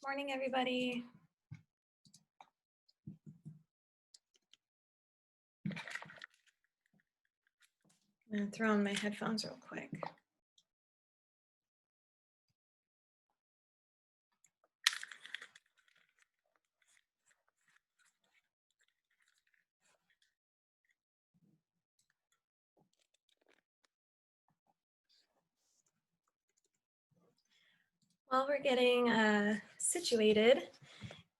Morning, everybody. I'm gonna throw on my headphones real quick. While we're getting situated,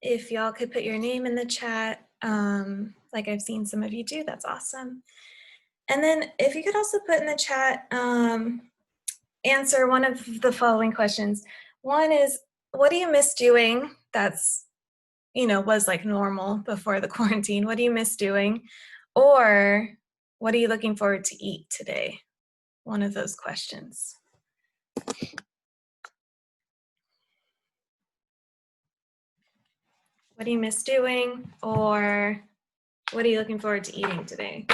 if y'all could put your name in the chat, like I've seen some of you do, that's awesome. And then if you could also put in the chat, answer one of the following questions. One is, what do you miss doing that's, was like normal before the quarantine? What do you miss doing? Or what are you looking forward to eat today? One of those questions. What do you miss doing? Or what are you looking forward to eating today?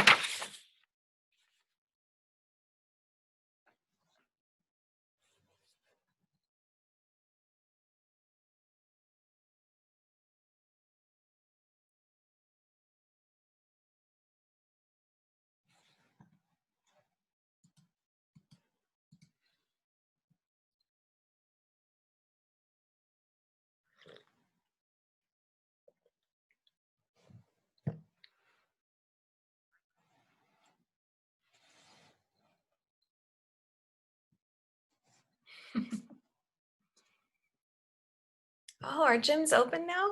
Oh, our gym's open now?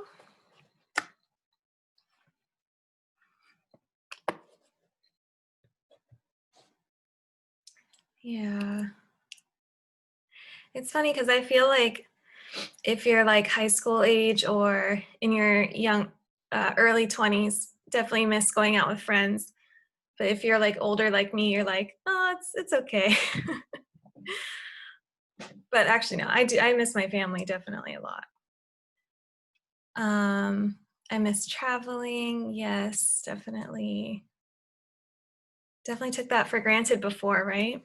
Yeah. It's funny because I feel like if you're like high school age or in your young, early 20s, definitely miss going out with friends. But if you're like older like me, you're like, oh, it's okay. But actually, no, I miss my family definitely a lot. I miss traveling. Yes, definitely. Definitely took that for granted before, right?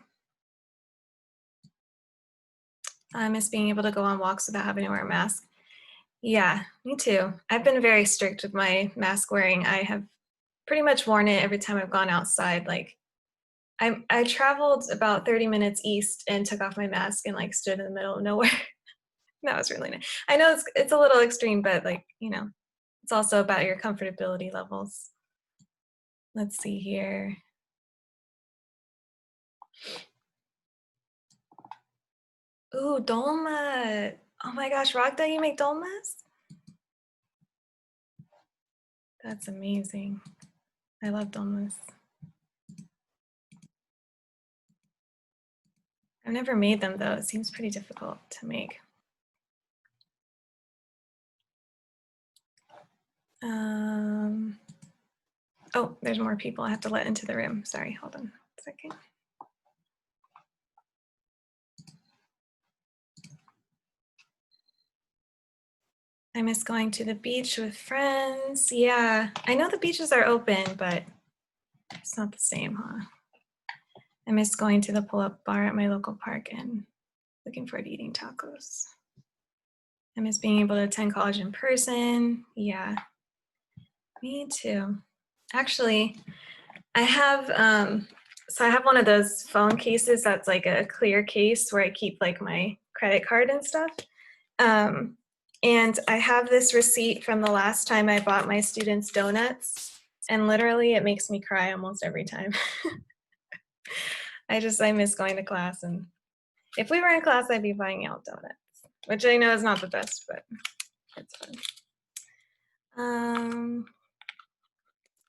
I miss being able to go on walks without having to wear a mask. Yeah, me too. I've been very strict with my mask wearing. I have pretty much worn it every time I've gone outside. Like I traveled about 30 minutes east and took off my mask and like stood in the middle of nowhere. That was really nice. I know it's a little extreme, but like, it's also about your comfortability levels. Let's see here. Ooh, dolma. Oh my gosh, Ragda, you make dolmas? That's amazing. I love dolmas. I've never made them though. It seems pretty difficult to make. Oh, there's more people I have to let into the room. Sorry, hold on a second. I miss going to the beach with friends. Yeah, I know the beaches are open, but it's not the same, huh? I miss going to the pull-up bar at my local park and looking forward to eating tacos. I miss being able to attend college in person. Yeah, me too. Actually, I have I have one of those phone cases that's like a clear case where I keep like my credit card and stuff. And I have this receipt from the last time I bought my students donuts, and literally it makes me cry almost every time. I miss going to class, and if we were in class, I'd be buying out donuts, which I know is not the best, but it's fun.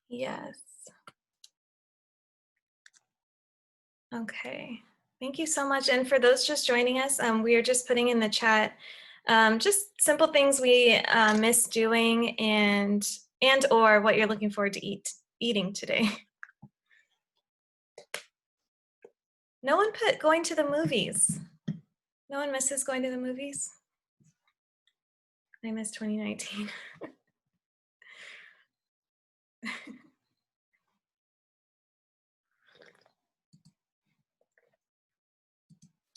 Yes. Okay. Thank you so much. And for those just joining us, we are just putting in the chat Just simple things we miss doing and or what you're looking forward to eating today. No one put going to the movies. No one misses going to the movies? I miss 2019.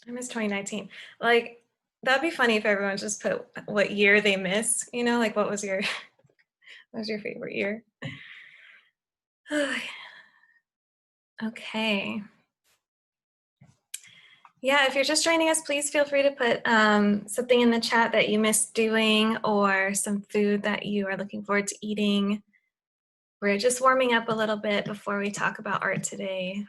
I miss 2019. Like, that'd be funny if everyone just put what year they miss, you know, like what was your what was your favorite year? Okay. Yeah, if you're just joining us, please feel free to put something in the chat that you missed doing or some food that you are looking forward to eating. We're just warming up a little bit before we talk about art today.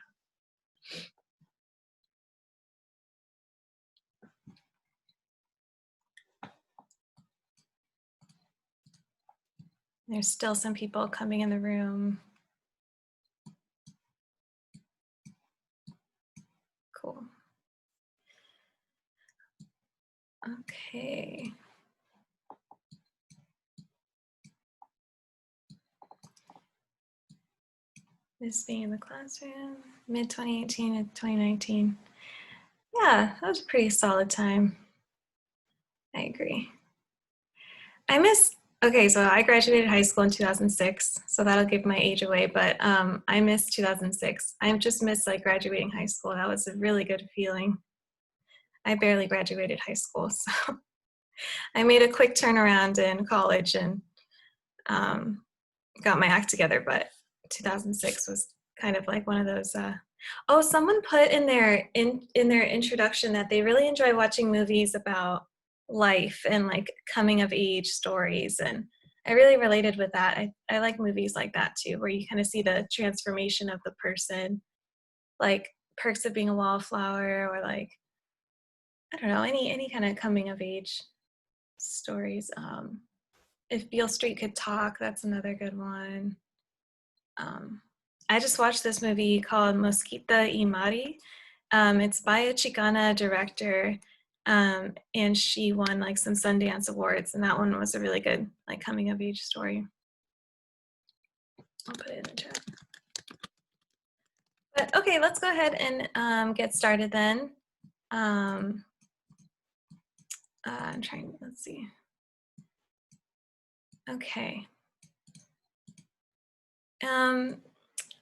There's still some people coming in the room. Cool. Okay. This being in the classroom, mid-2018 to 2019. Yeah, that was a pretty solid time. I agree. Okay, so I graduated high school in 2006, so that'll give my age away, but I miss 2006. I just miss like graduating high school. That was a really good feeling. I barely graduated high school, so I made a quick turnaround in college and got my act together, but 2006 was kind of like one of those. Oh, someone put in their introduction that they really enjoy watching movies about life and like coming of age stories, and I really related with that. I like movies like that too, where you kind of see the transformation of the person, like Perks of Being a Wallflower, or like I don't know, any kind of coming of age stories. If Beale Street Could Talk, that's another good one. I just watched this movie called Mosquita y Mari. It's by a Chicana director, and she won like some Sundance Awards, and that one was a really good like coming of age story. I'll put it in the chat. But okay, let's go ahead and get started then. I'm trying, let's see. Okay.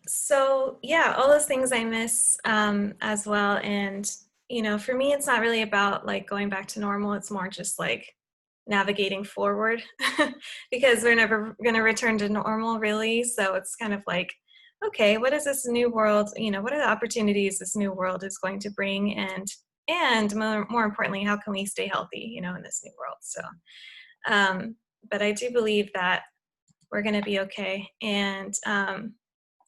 So yeah, all those things I miss as well. And, you know, for me, it's not really about like going back to normal. It's more just like navigating forward because we're never going to return to normal really. So it's kind of like, okay, what is this new world? You know, what are the opportunities this new world is going to bring? And more importantly, how can we stay healthy, you know, in this new world? So, but I do believe that we're going to be okay. And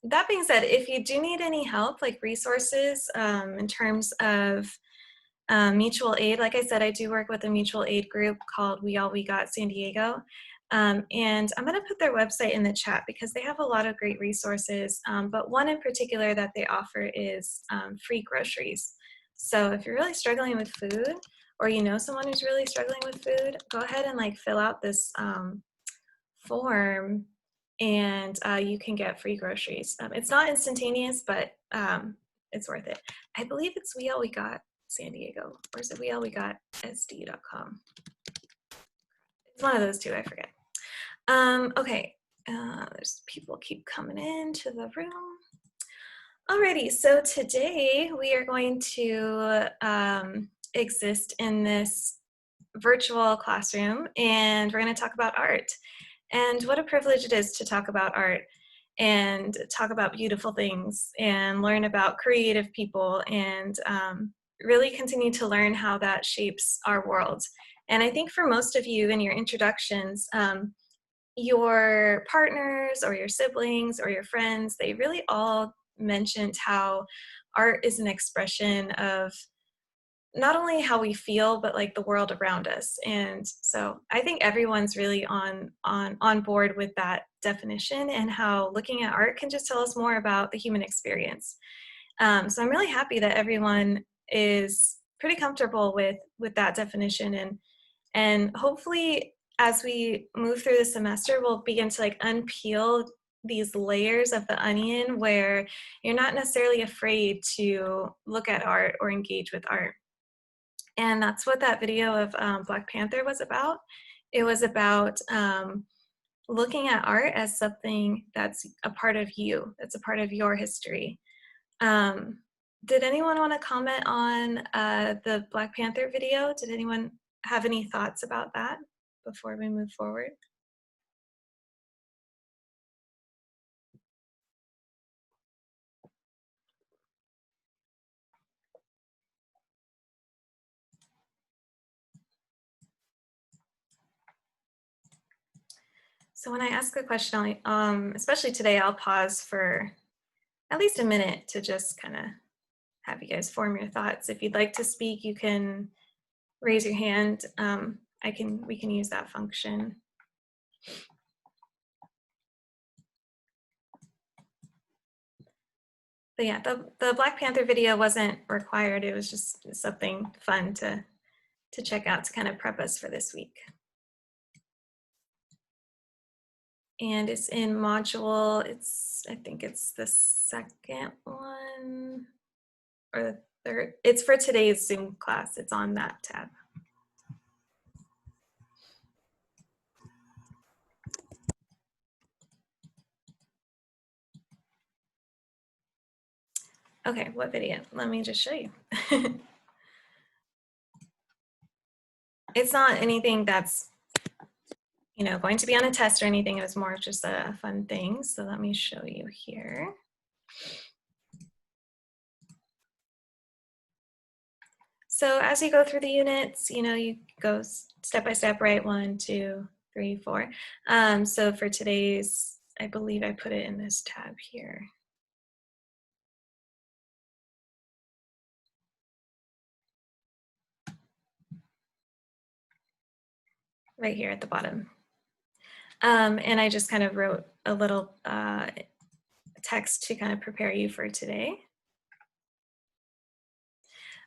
that being said, if you do need any help, like resources in terms of mutual aid, like I said, I do work with a mutual aid group called We All We Got San Diego. And I'm going to put their website in the chat because they have a lot of great resources. But one in particular that they offer is free groceries. So if you're really struggling with food, or you know someone who's really struggling with food, go ahead and like fill out this form and you can get free groceries. It's not instantaneous, but it's worth it. I believe it's We All We Got San Diego, or is it We All We Got SD.com? It's one of those two, I forget. Okay, there's people keep coming into the room. Alrighty, so today we are going to exist in this virtual classroom, and we're going to talk about art. And what a privilege it is to talk about art and talk about beautiful things and learn about creative people and really continue to learn how that shapes our world. And I think for most of you in your introductions, your partners or your siblings or your friends, they really all mentioned how art is an expression of not only how we feel, but like the world around us. And so I think everyone's really on board with that definition and how looking at art can just tell us more about the human experience. So I'm really happy that everyone is pretty comfortable with that definition. And And hopefully as we move through the semester, we'll begin to like unpeel these layers of the onion where you're not necessarily afraid to look at art or engage with art. And that's what that video of Black Panther was about. It was about looking at art as something that's a part of you, that's a part of your history. Did anyone want to comment on the Black Panther video? Did anyone have any thoughts about that before we move forward? So when I ask a question, especially today, I'll pause for at least a minute to just kind of have you guys form your thoughts. If you'd like to speak, you can raise your hand. We can use that function. But yeah, the Black Panther video wasn't required. It was just something fun to check out to kind of prep us for this week. And it's in module, I think it's the second one or the third. It's for today's Zoom class. It's on that tab. Okay, what video? Let me just show you. It's not anything that's, you know, going to be on a test or anything. It was more just a fun thing. So let me show you here. So as you go through the units, you know, you go step by step, right? 1, 2, 3, 4. So for today's, I believe I put it in this tab here. Right here at the bottom. And I just kind of wrote a little text to kind of prepare you for today.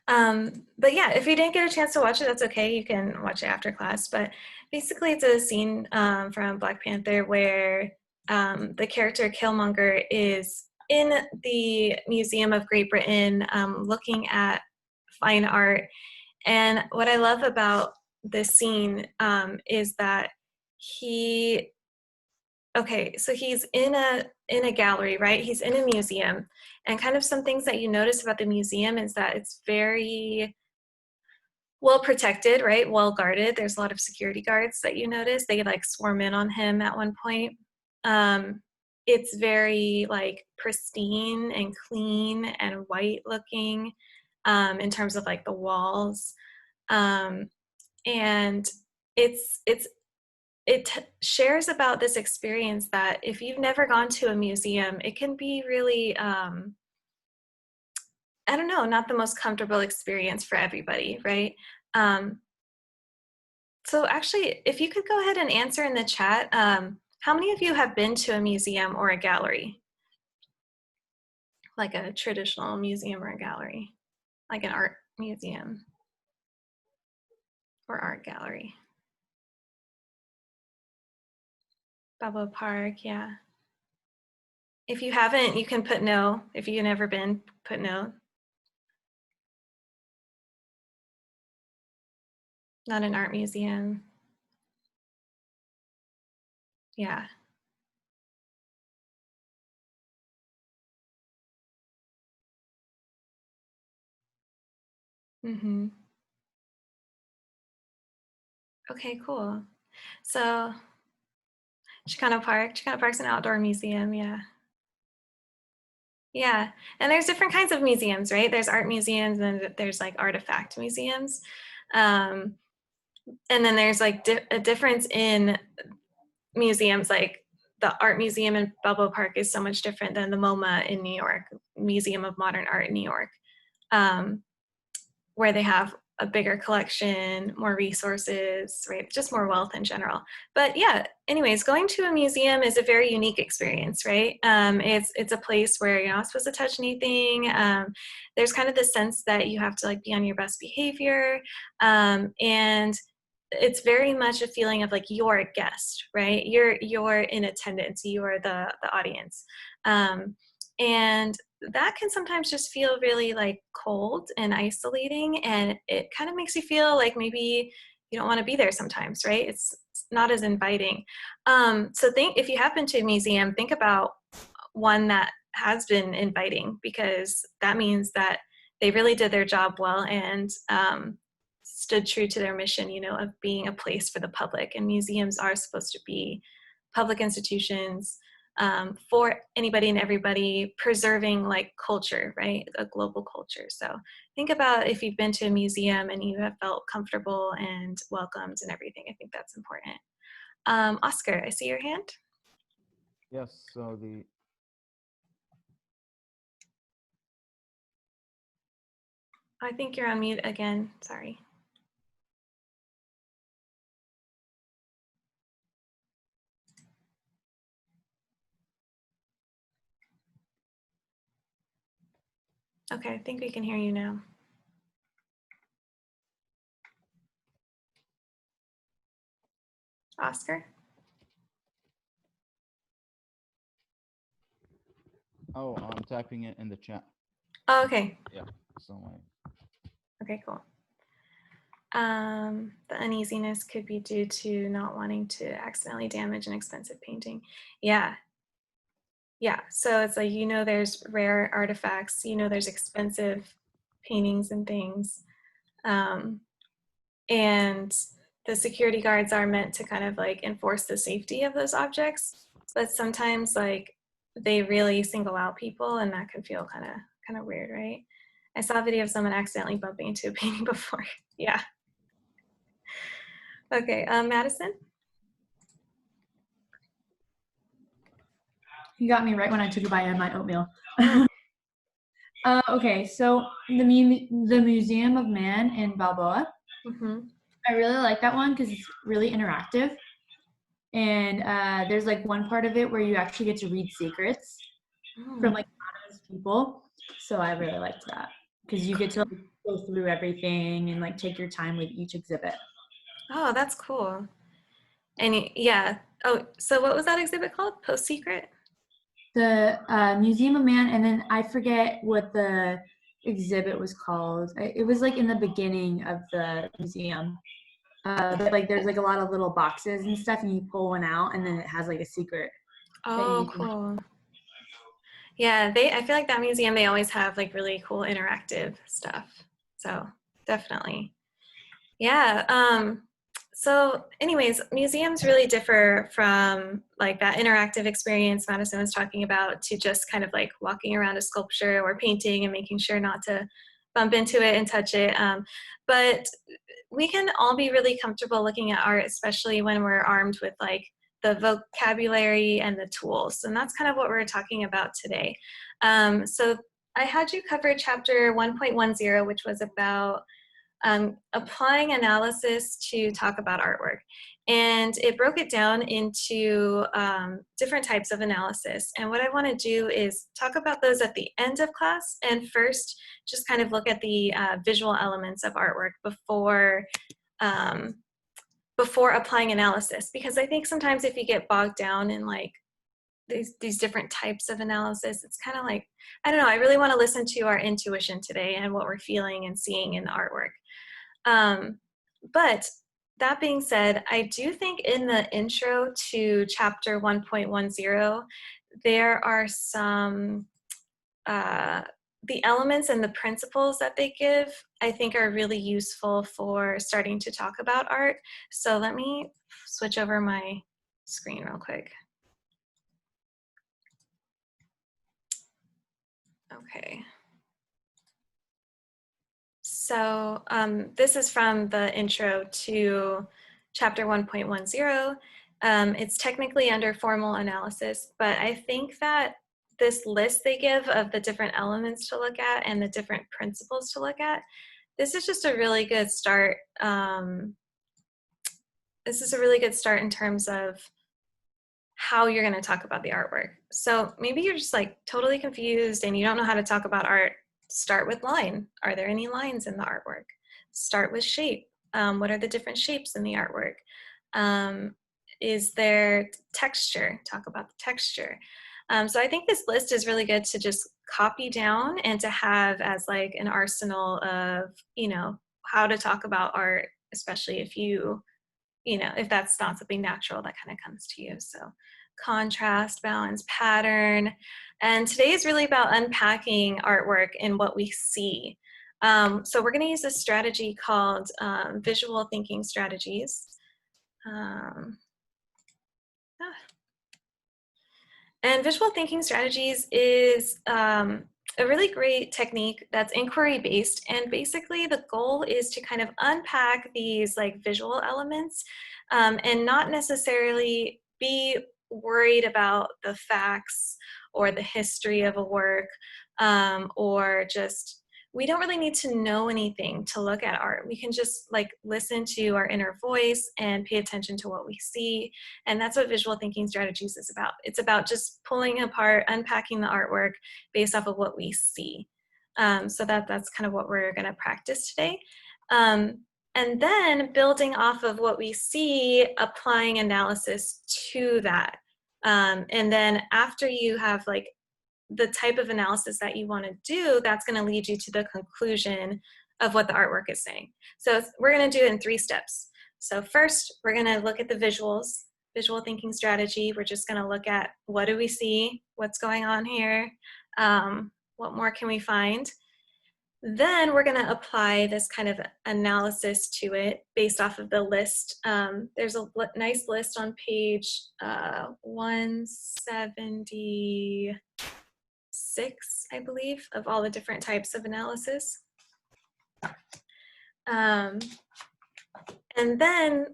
But yeah, if you didn't get a chance to watch it, that's okay. You can watch it after class. But basically, it's a scene from Black Panther where the character Killmonger is in the Museum of Great Britain looking at fine art. And what I love about this scene is that so he's in a gallery, right? He's in a museum, and kind of some things that you notice about the museum is that it's very well protected, right? Well guarded. There's a lot of security guards that you notice. They like swarm in on him at one point. It's very like pristine and clean and white looking in terms of like the walls. And it shares about this experience that if you've never gone to a museum, it can be really, I don't know, not the most comfortable experience for everybody, right? So actually, if you could go ahead and answer in the chat, how many of you have been to a museum or a gallery? Like a traditional museum or a gallery, like an art museum or art gallery? Balboa Park, yeah. If you haven't, you can put no. If you've never been, put no. Not an art museum. Yeah. Mm-hmm. Okay, cool. So Chicano Park's an outdoor museum, yeah. Yeah, and there's different kinds of museums, right? There's art museums and there's like artifact museums. And then there's like a difference in museums, like the art museum in Balboa Park is so much different than the MoMA in New York, Museum of Modern Art in New York, where they have a bigger collection, more resources, right? Just more wealth in general. But yeah, anyways, going to a museum is a very unique experience, right? It's a place where you're not supposed to touch anything. There's kind of the sense that you have to like be on your best behavior. And it's very much a feeling of like you're a guest, right? You're in attendance, you are the audience. And that can sometimes just feel really like cold and isolating, and it kind of makes you feel like maybe you don't want to be there sometimes, right? It's not as inviting. So think, if you have been to a museum, think about one that has been inviting, because that means that they really did their job well and stood true to their mission, you know, of being a place for the public. And museums are supposed to be public institutions for anybody and everybody, preserving like culture, right? A global culture. So think about if you've been to a museum and you have felt comfortable and welcomed and everything. I think that's important. Oscar, I see your hand. Yes, so the I think you're on mute again. Sorry. Okay, I think we can hear you now. Oscar? oh, I'm typing it in the chat. Oh, okay. Yeah, so Okay, cool. The uneasiness could be due to not wanting to accidentally damage an expensive painting. Yeah. Yeah. So it's like, you know, there's rare artifacts, you know, there's expensive paintings and things. And the security guards are meant to kind of like enforce the safety of those objects, but sometimes like they really single out people, and that can feel kind of weird, right? I saw a video of someone accidentally bumping into a painting before. Yeah. Okay, Madison. You got me right when I took a bite of my oatmeal. Mm. Okay, so the Museum of Man in Balboa. Mm-hmm. I really like that one because it's really interactive. And there's like one part of it where you actually get to read secrets from like anonymous people. So I really liked that because you get to like, go through everything and like take your time with each exhibit. Oh, that's cool. And yeah. Oh, so what was that exhibit called? Post Secret? The Museum of Man, and then I forget what the exhibit was called. It was like in the beginning of the museum. Like there's like a lot of little boxes and stuff, and you pull one out, and then it has like a secret. Oh, cool. Yeah, I feel like that museum, they always have like really cool interactive stuff. So definitely. Yeah. So anyways, museums really differ from like that interactive experience Madison was talking about to just kind of like walking around a sculpture or painting and making sure not to bump into it and touch it. But we can all be really comfortable looking at art, especially when we're armed with like the vocabulary and the tools. And that's kind of what we're talking about today. So I had you cover chapter 1.10, which was about applying analysis to talk about artwork. And it broke it down into different types of analysis. And what I want to do is talk about those at the end of class, and first just kind of look at the visual elements of artwork before applying analysis. Because I think sometimes if you get bogged down in like these different types of analysis, it's kind of like, I don't know, I really want to listen to our intuition today and what we're feeling and seeing in the artwork. But that being said, I do think in the intro to chapter 1.10, there are some, the elements and the principles that they give, I think are really useful for starting to talk about art. So let me switch over my screen real quick. Okay. So this is from the intro to chapter 1.10. It's technically under formal analysis, but I think that this list they give of the different elements to look at and the different principles to look at, this is just a really good start. This is a really good start in terms of how you're going to talk about the artwork. So maybe you're just like totally confused and you don't know how to talk about art. Start with line. Are there any lines in the artwork? Start with shape. What are the different shapes in the artwork? Is there texture? Talk about the texture. So I think this list is really good to just copy down and to have as like an arsenal of, you know, how to talk about art, especially if if that's not something natural that kind of comes to you. So contrast, balance, pattern. And today is really about unpacking artwork and what we see. So we're going to use a strategy called visual thinking strategies. And visual thinking strategies is a really great technique that's inquiry based. And basically the goal is to kind of unpack these like visual elements and not necessarily be worried about the facts or the history of a work or just, we don't really need to know anything to look at art. We can just like listen to our inner voice and pay attention to what we see. And that's what visual thinking strategies is about. It's about just pulling apart, unpacking the artwork based off of what we see. So that's kind of what we're going to practice today. And then building off of what we see, applying analysis to that. And then after you have like the type of analysis that you want to do, that's going to lead you to the conclusion of what the artwork is saying. So we're going to do it in 3 steps. So first, we're going to look at the visuals, visual thinking strategy. We're just going to look at what do we see, what's going on here, what more can we find. Then we're going to apply this kind of analysis to it based off of the list. There's a nice list on page 176, I believe, of all the different types of analysis. And then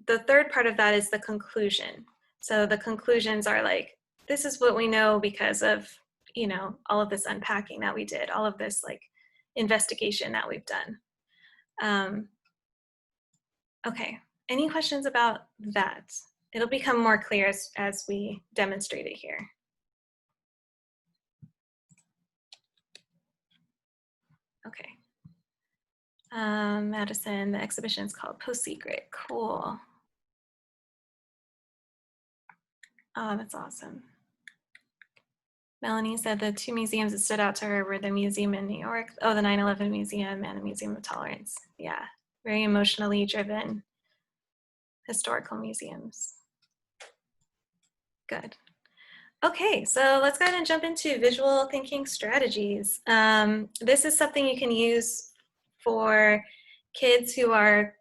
the third part of that is the conclusion. So the conclusions are like, this is what we know because of, you know, all of this unpacking that we did, all of this like investigation that we've done. Okay, any questions about that? It'll become more clear as we demonstrate it here. Okay. Madison, the exhibition is called Post Secret. Cool. Oh, that's awesome. Melanie said the 2 museums that stood out to her were the museum in New York, the 9/11 Museum and the Museum of Tolerance. Yeah, very emotionally driven historical museums. Good. Okay, so let's go ahead and jump into visual thinking strategies. This is something you can use for kids who are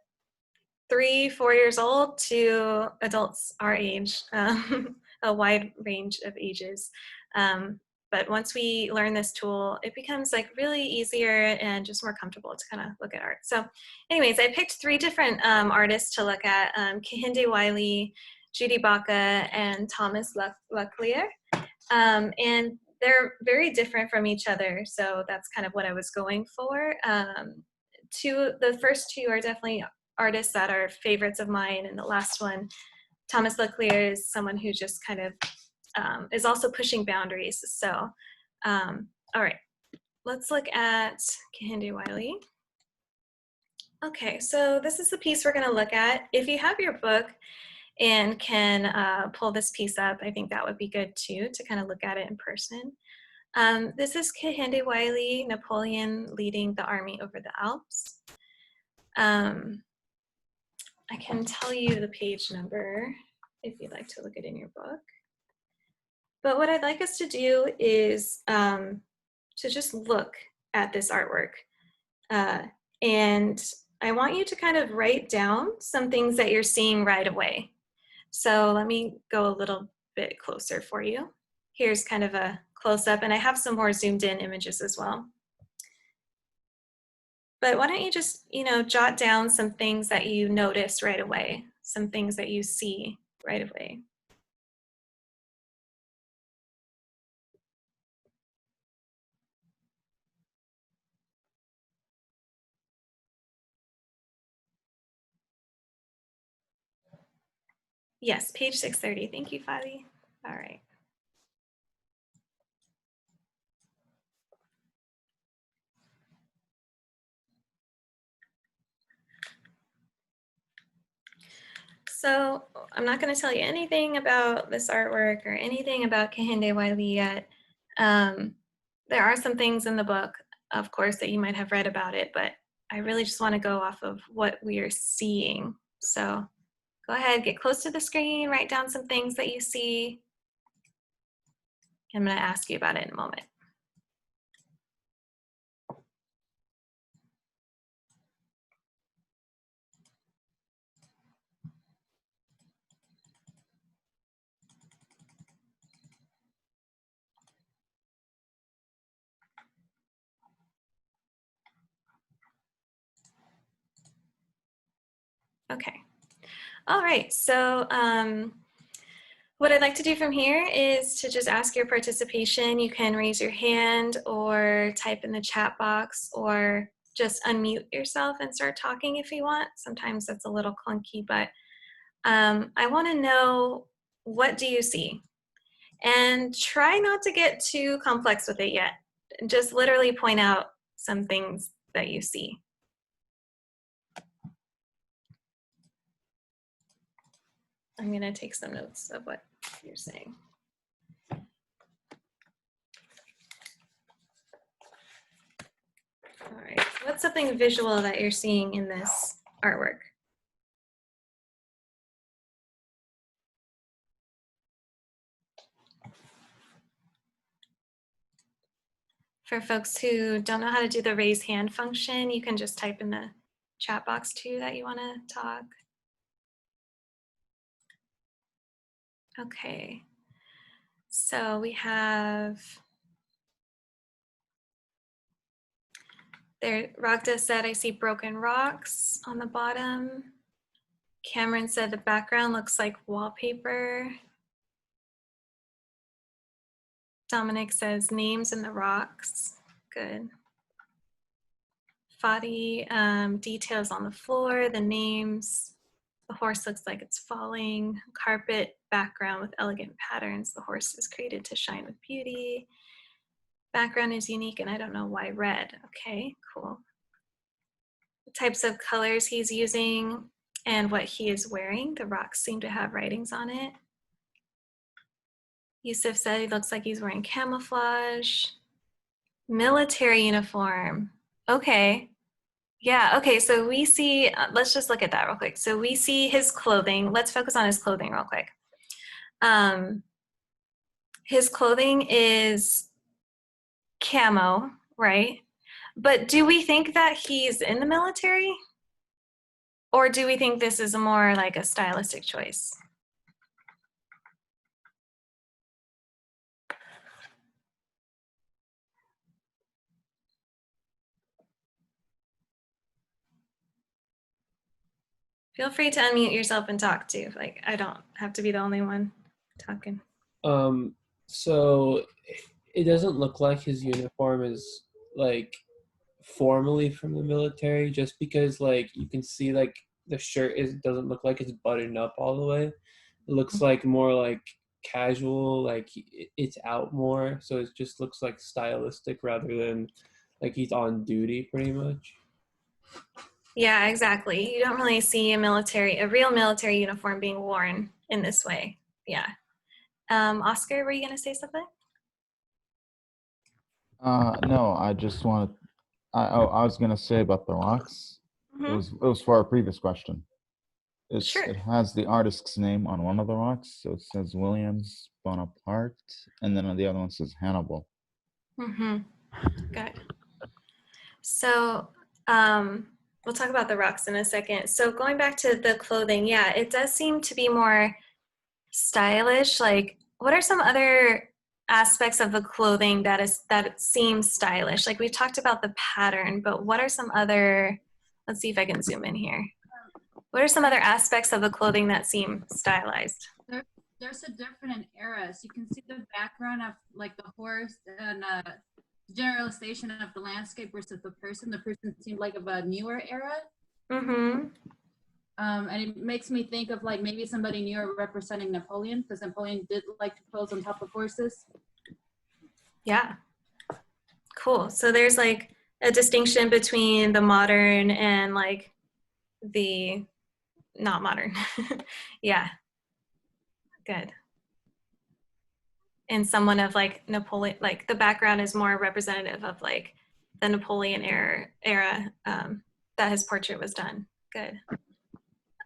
3, 4 years old to adults our age, a wide range of ages. But once we learn this tool, it becomes like really easier and just more comfortable to kind of look at art. So anyways, I picked 3 different artists to look at, Kehinde Wiley, Judy Baca, and Thomas Leclerc. And they're very different from each other. So that's kind of what I was going for. The first 2 are definitely artists that are favorites of mine. And the last one, Thomas Leclerc, is someone who just kind of is also pushing boundaries. So, all right, let's look at Kehinde Wiley. Okay, so this is the piece we're gonna look at. If you have your book and can pull this piece up, I think that would be good too, to kind of look at it in person. This is Kehinde Wiley, Napoleon leading the army over the Alps. I can tell you the page number if you'd like to look it in your book. But what I'd like us to do is to just look at this artwork. And I want you to kind of write down some things that you're seeing right away. So let me go a little bit closer for you. Here's kind of a close-up, and I have some more zoomed in images as well. But why don't you just, jot down some things that you notice right away, some things that you see right away. Yes, page 630. Thank you, Fadi. All right. So I'm not going to tell you anything about this artwork or anything about Kehinde Wiley yet. There are some things in the book, of course, that you might have read about it, but I really just want to go off of what we are seeing. So go ahead, get close to the screen, write down some things that you see. I'm going to ask you about it in a moment. Okay. All right. So what I'd like to do from here is to just ask your participation. You can raise your hand or type in the chat box or just unmute yourself and start talking if you want. Sometimes that's a little clunky, but I want to know, what do you see? And try not to get too complex with it yet. Just literally point out some things that you see. I'm going to take some notes of what you're saying. All right, what's something visual that you're seeing in this artwork? For folks who don't know how to do the raise hand function, you can just type in the chat box too that you want to talk. Okay, so we have, there, Ragda said, I see broken rocks on the bottom. Cameron said the background looks like wallpaper. Dominic says names in the rocks. Good. Fadi, details on the floor, the names. The horse looks like it's falling. Carpet background with elegant patterns. The horse is created to shine with beauty. Background is unique and I don't know why red. Okay, cool. The types of colors he's using and what he is wearing. The rocks seem to have writings on it. Yusuf said he looks like he's wearing camouflage. Military uniform. Okay. Yeah, okay, so we see, let's just look at that real quick. So we see his clothing. Let's focus on his clothing real quick. His clothing is camo, right? But do we think that he's in the military? Or do we think this is more like a stylistic choice? Feel free to unmute yourself and talk too. Like, I don't have to be the only one talking. So it doesn't look like his uniform is like formally from the military, just because like you can see like the shirt doesn't look like it's buttoned up all the way. It looks like more like casual, like it's out more, so it just looks like stylistic rather than like he's on duty pretty much. Yeah, exactly. You don't really see a real military uniform being worn in this way. Yeah. Oscar, were you going to say something? No, I just wanted. I was gonna say about the rocks. Mm-hmm. It was for our previous question. Sure. It has the artist's name on one of the rocks, so it says Williams Bonaparte, and then on the other one says Hannibal. Mm-hmm. Good. So we'll talk about the rocks in a second. So going back to the clothing, yeah, it does seem to be more stylish. Like, what are some other aspects of the clothing that it seems stylish? Like, we talked about the pattern, but what are some other, let's see if I can zoom in here. What are some other aspects of the clothing that seem stylized? There's a different eras. You can see the background of like the horse and generalization of the landscape versus the person. The person seemed like of a newer era. Mm-hmm. And it makes me think of like maybe somebody newer representing Napoleon, because Napoleon did like to pose on top of horses. Yeah. Cool. So there's like a distinction between the modern and like the not modern. Yeah, good. And someone of like Napoleon, like the background is more representative of like the Napoleon era that his portrait was done. Good.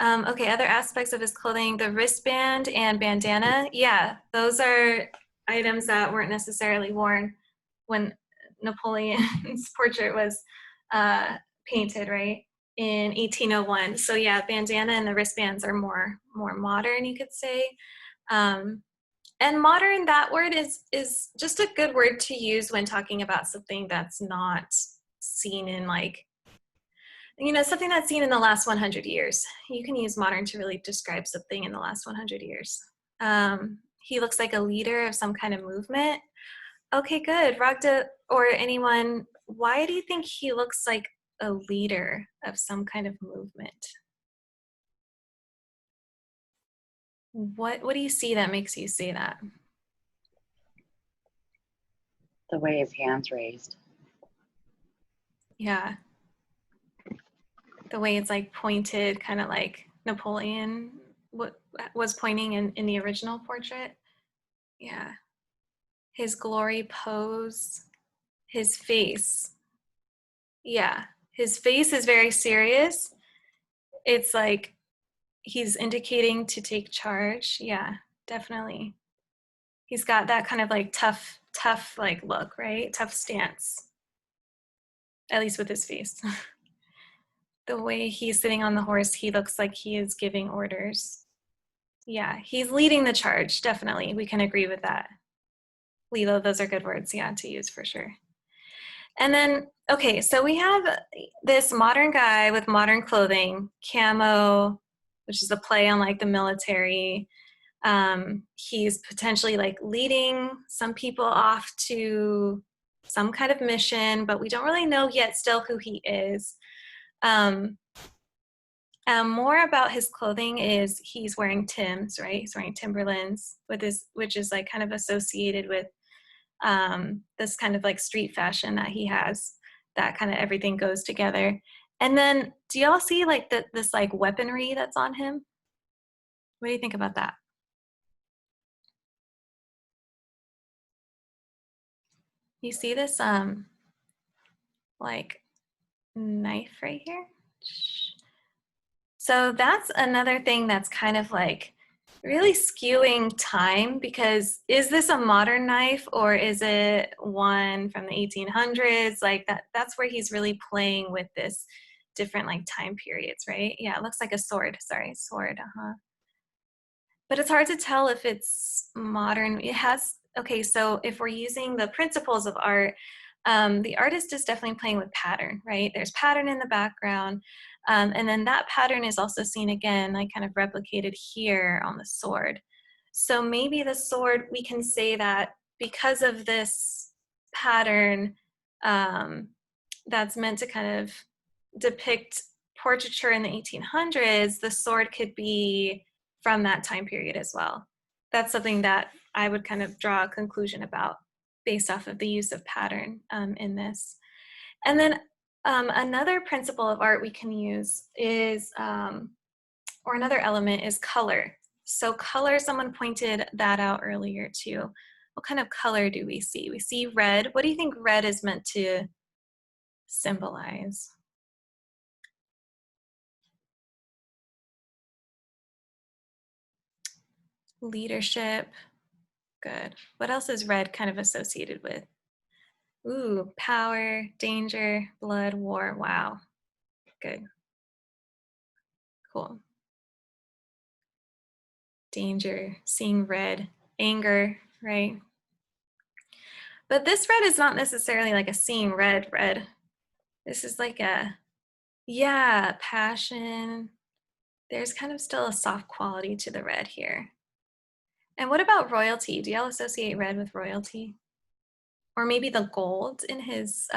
Okay, other aspects of his clothing, the wristband and bandana. Yeah, those are items that weren't necessarily worn when Napoleon's portrait was painted, right, in 1801. So yeah, bandana and the wristbands are more modern, you could say. And modern, that word is just a good word to use when talking about something that's not seen in like, something that's seen in the last 100 years. You can use modern to really describe something in the last 100 years. He looks like a leader of some kind of movement. Okay, good. Ragda or anyone, why do you think he looks like a leader of some kind of movement? What do you see that makes you say that? The way his hands raised. Yeah. The way it's like pointed, kind of like Napoleon was pointing in the original portrait. Yeah. His glory pose, his face. Yeah. His face is very serious. It's like he's indicating to take charge. Yeah, definitely. He's got that kind of like tough like look, right? Tough stance. At least with his face. The way he's sitting on the horse, he looks like he is giving orders. Yeah, he's leading the charge, definitely. We can agree with that. Lilo, those are good words, yeah, to use for sure. And then, okay, so we have this modern guy with modern clothing, camo, which is a play on like the military. He's potentially like leading some people off to some kind of mission, but we don't really know yet still who he is. More about his clothing is he's wearing Timbs, right? He's wearing Timberlands with his, which is like kind of associated with this kind of like street fashion that he has, that kind of everything goes together. And then do y'all see like this like weaponry that's on him? What do you think about that? You see this like knife right here? So that's another thing that's kind of like really skewing time, because is this a modern knife or is it one from the 1800s? Like that's where he's really playing with this different like time periods, right? Yeah, it looks like a sword. Sorry, sword. But it's hard to tell if it's modern. It has, okay, so if we're using the principles of art, the artist is definitely playing with pattern, right? There's pattern in the background. And then that pattern is also seen again, like kind of replicated here on the sword. So maybe the sword, we can say that because of this pattern that's meant to kind of depict portraiture in the 1800s, the sword could be from that time period as well. That's something that I would kind of draw a conclusion about based off of the use of pattern in this. And then another principle of art we can use is, or another element is color. So color, someone pointed that out earlier too. What kind of color do we see? We see red. What do you think red is meant to symbolize? Leadership. Good. What else is red kind of associated with? Ooh, power, danger, blood, war. Wow. Good. Cool. Danger, seeing red, anger, right? But this red is not necessarily like a seeing red. This is like a, yeah, passion. There's kind of still a soft quality to the red here. And what about royalty? Do y'all associate red with royalty? Or maybe the gold in his,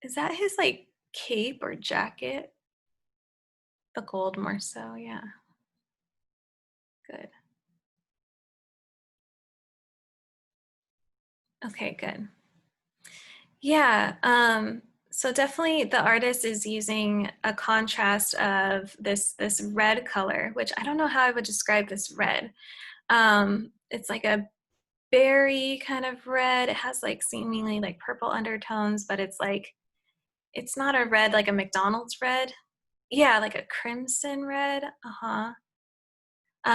is that his like cape or jacket? The gold more so, yeah. Good. Okay, good. Yeah, So definitely the artist is using a contrast of this red color, which I don't know how I would describe this red. It's like a berry kind of red. It has like seemingly like purple undertones, but it's like, it's not a red like a McDonald's red. Yeah, like a crimson red. Uh-huh.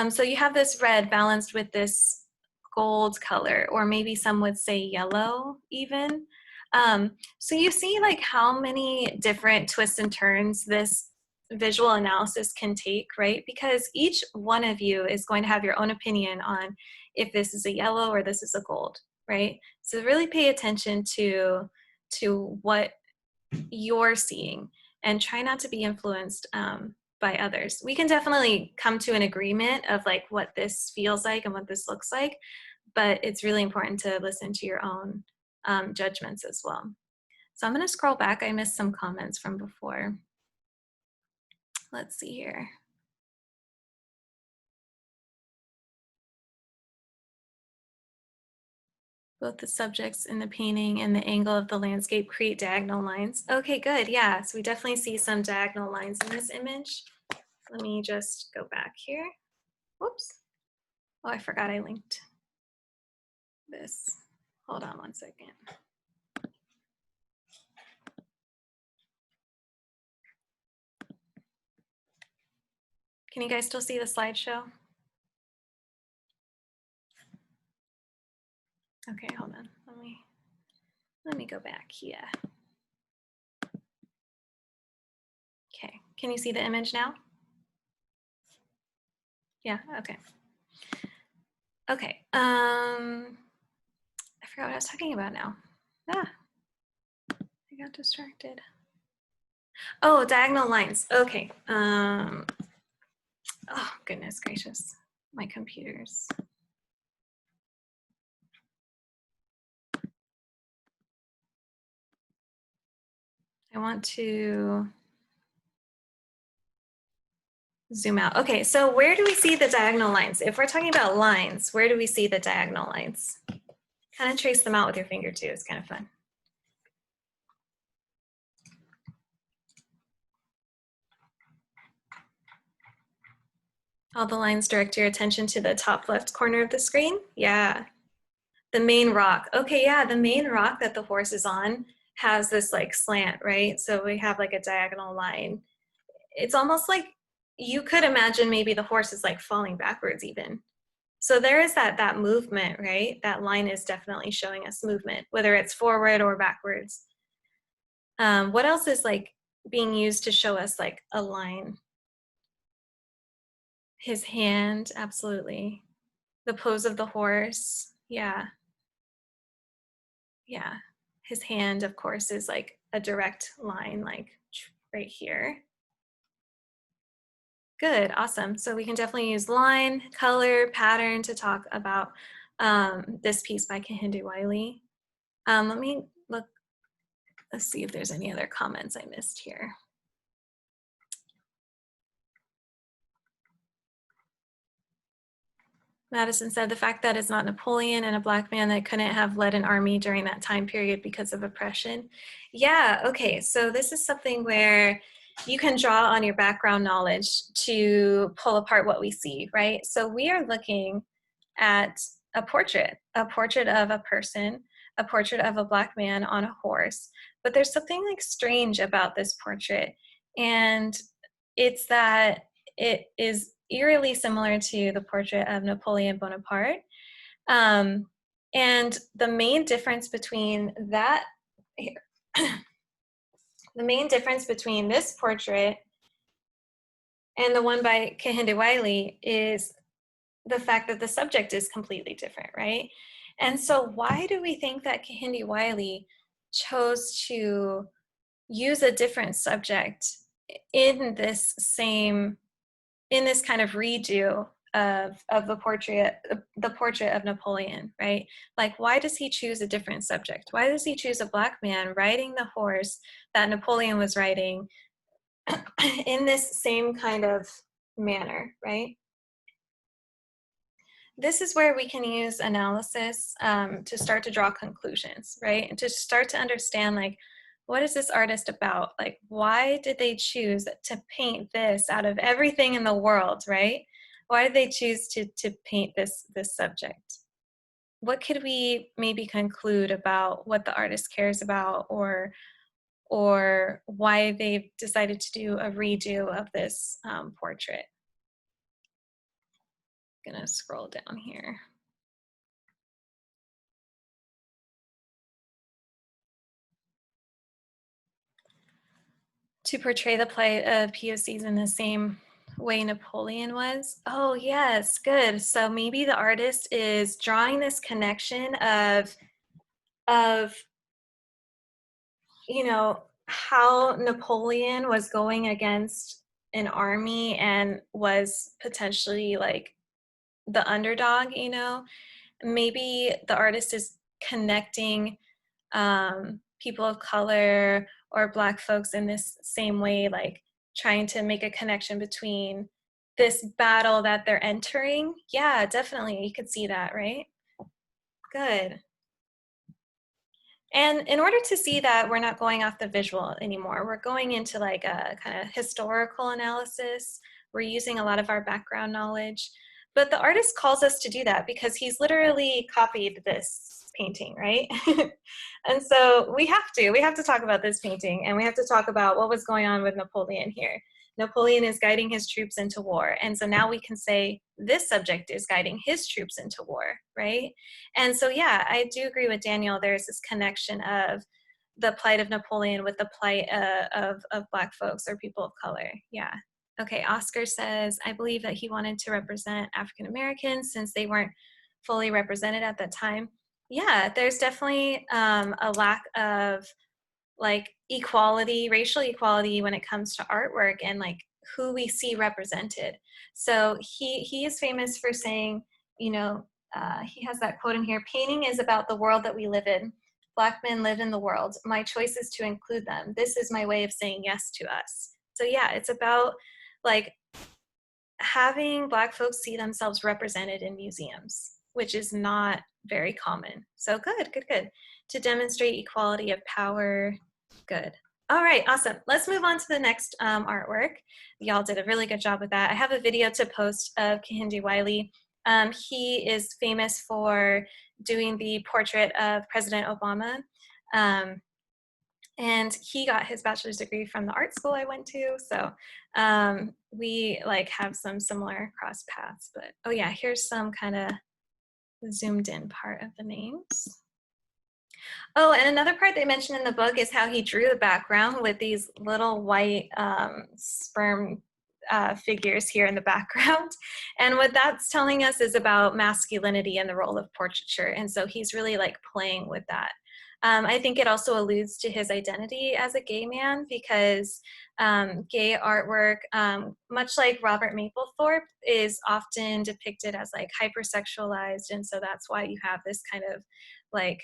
So you have this red balanced with this gold color, or maybe some would say yellow even. So you see like how many different twists and turns this visual analysis can take, right? Because each one of you is going to have your own opinion on if this is a yellow or this is a gold, right? So really pay attention to what you're seeing and try not to be influenced by others. We can definitely come to an agreement of like what this feels like and what this looks like, but it's really important to listen to your own judgments as well. So I'm going to scroll back. I missed some comments from before. Let's see here. Both the subjects in the painting and the angle of the landscape create diagonal lines. Okay, good. Yeah, so we definitely see some diagonal lines in this image. Let me just go back here. Whoops. Oh, I forgot I linked this. Hold on one second. Can you guys still see the slideshow? Okay, hold on. Let me go back here. Okay, can you see the image now? Yeah, okay. Okay, I forgot what I was talking about now. I got distracted. Oh, diagonal lines. Okay. Oh, goodness gracious. My computers. I want to zoom out. Okay, so where do we see the diagonal lines? If we're talking about lines, where do we see the diagonal lines? Kind of trace them out with your finger too. It's kind of fun. All the lines direct your attention to the top left corner of the screen. Yeah. The main rock. Okay, yeah, the main rock that the horse is on has this like slant, right? So we have like a diagonal line. It's almost like you could imagine maybe the horse is like falling backwards even. So there is that movement, right? That line is definitely showing us movement, whether it's forward or backwards. What else is like being used to show us like a line? His hand, absolutely. The pose of the horse, yeah. Yeah, his hand, of course, is like a direct line, like right here. Good, awesome. So we can definitely use line, color, pattern to talk about this piece by Kehinde Wiley. Let me look, let's see if there's any other comments I missed here. Madison said the fact that it's not Napoleon and a Black man that couldn't have led an army during that time period because of oppression. Yeah, okay, so this is something where you can draw on your background knowledge to pull apart what we see, right? So we are looking at a portrait of a person, a portrait of a Black man on a horse, but there's something like strange about this portrait, and it's that it is eerily similar to the portrait of Napoleon Bonaparte. And the main difference between that, the main difference between this portrait and the one by Kehinde Wiley is the fact that the subject is completely different, right? And so why do we think that Kehinde Wiley chose to use a different subject in this kind of redo of the portrait of Napoleon, right? Like, why does he choose a different subject? Why does he choose a Black man riding the horse that Napoleon was riding in this same kind of manner, right? This is where we can use analysis to start to draw conclusions, right? And to start to understand, like, what is this artist about? Like, why did they choose to paint this out of everything in the world, right? Why did they choose to paint this subject? What could we maybe conclude about what the artist cares about, or why they've decided to do a redo of this portrait? I'm gonna scroll down here. To portray the plight of POCs in the same way Napoleon was. Oh yes, good. So maybe the artist is drawing this connection of you know, how Napoleon was going against an army and was potentially like the underdog, you know. Maybe the artist is connecting people of color or Black folks in this same way, like trying to make a connection between this battle that they're entering. Yeah, definitely, you could see that, right? Good. And in order to see that, we're not going off the visual anymore. We're going into like a kind of historical analysis. We're using a lot of our background knowledge. But the artist calls us to do that because he's literally copied this painting, right? And so we have to talk about this painting, and we have to talk about what was going on with Napoleon here. Napoleon is guiding his troops into war. And so now we can say this subject is guiding his troops into war, right? And so, yeah, I do agree with Daniel. There's this connection of the plight of Napoleon with the plight of Black folks or people of color. Yeah. Okay, Oscar says, I believe that he wanted to represent African Americans since they weren't fully represented at that time. Yeah, there's definitely a lack of like equality, racial equality when it comes to artwork and like who we see represented. So he is famous for saying, you know, he has that quote in here, painting is about the world that we live in. Black men live in the world. My choice is to include them. This is my way of saying yes to us. So yeah, it's about like having Black folks see themselves represented in museums, which is not very common. So good. To demonstrate equality of power, good. All right, awesome. Let's move on to the next artwork. Y'all did a really good job with that. I have a video to post of Kehinde Wiley. He is famous for doing the portrait of President Obama. And he got his bachelor's degree from the art school I went to. So we like have some similar cross paths, but oh yeah, here's some kind of zoomed in part of the names. Oh, and another part they mentioned in the book is how he drew the background with these little white sperm figures here in the background. And what that's telling us is about masculinity and the role of portraiture. And so he's really like playing with that. I think it also alludes to his identity as a gay man because gay artwork, much like Robert Mapplethorpe, is often depicted as like hypersexualized. And so that's why you have this kind of like,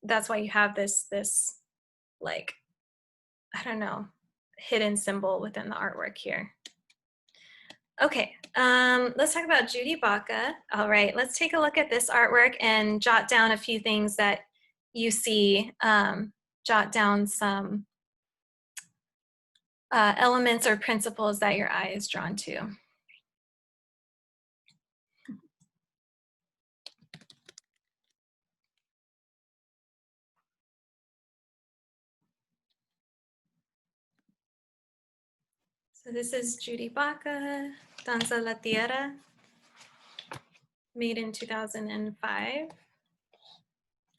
that's why you have this like, I don't know, hidden symbol within the artwork here. Okay, let's talk about Judy Baca. All right, let's take a look at this artwork and jot down a few things that you see, jot down some elements or principles that your eye is drawn to. So this is Judy Baca, Danza la Tierra, made in 2005,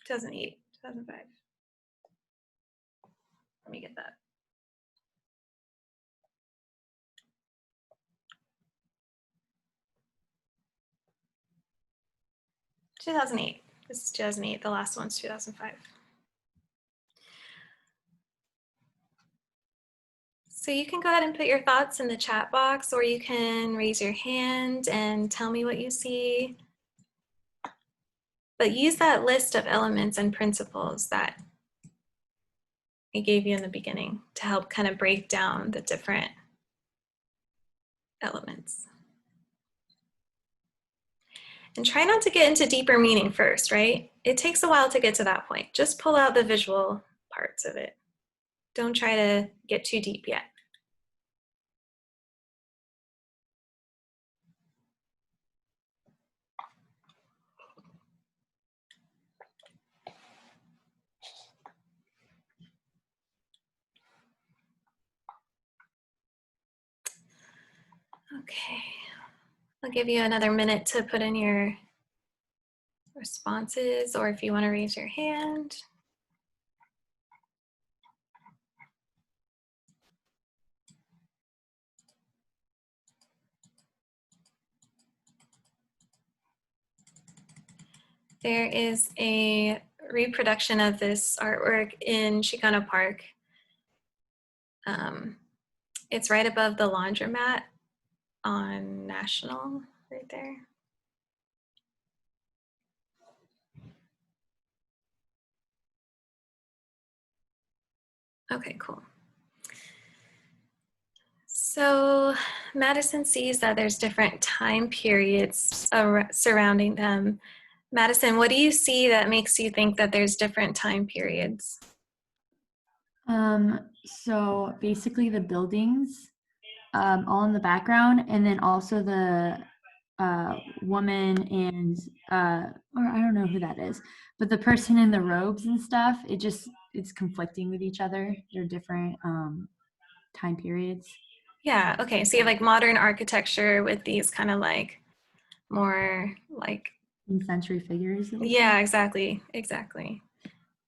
2008, 2005. Let me get that. (2008). This is 2008. The last one's 2005. So you can go ahead and put your thoughts in the chat box, or you can raise your hand and tell me what you see. But use that list of elements and principles that I gave you in the beginning to help kind of break down the different elements. And try not to get into deeper meaning first, right? It takes a while to get to that point. Just pull out the visual parts of it. Don't try to get too deep yet. Okay, I'll give you another minute to put in your responses, or if you want to raise your hand. There is a reproduction of this artwork in Chicano Park. It's right above the laundromat on National, right there. Okay, cool. So Madison sees that there's different time periods surrounding them. Madison, what do you see that makes you think that there's different time periods? So basically the buildings, all in the background, and then also the woman and or I don't know who that is, but the person in the robes and stuff, it's conflicting with each other. They're different time periods. Yeah, okay, so you have like modern architecture with these kind of like more like, Century figures. yeah, exactly.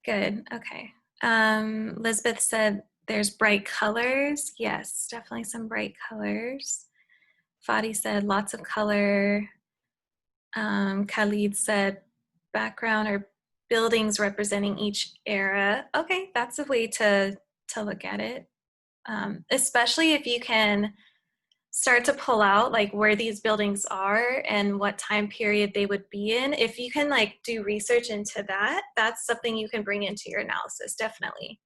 Good, okay. Lisbeth said there's bright colors. Yes, definitely some bright colors. Fadi said lots of color. Khalid said background or buildings representing each era. Okay, that's a way to look at it. Especially if you can start to pull out like where these buildings are and what time period they would be in. If you can like do research into that, that's something you can bring into your analysis, definitely.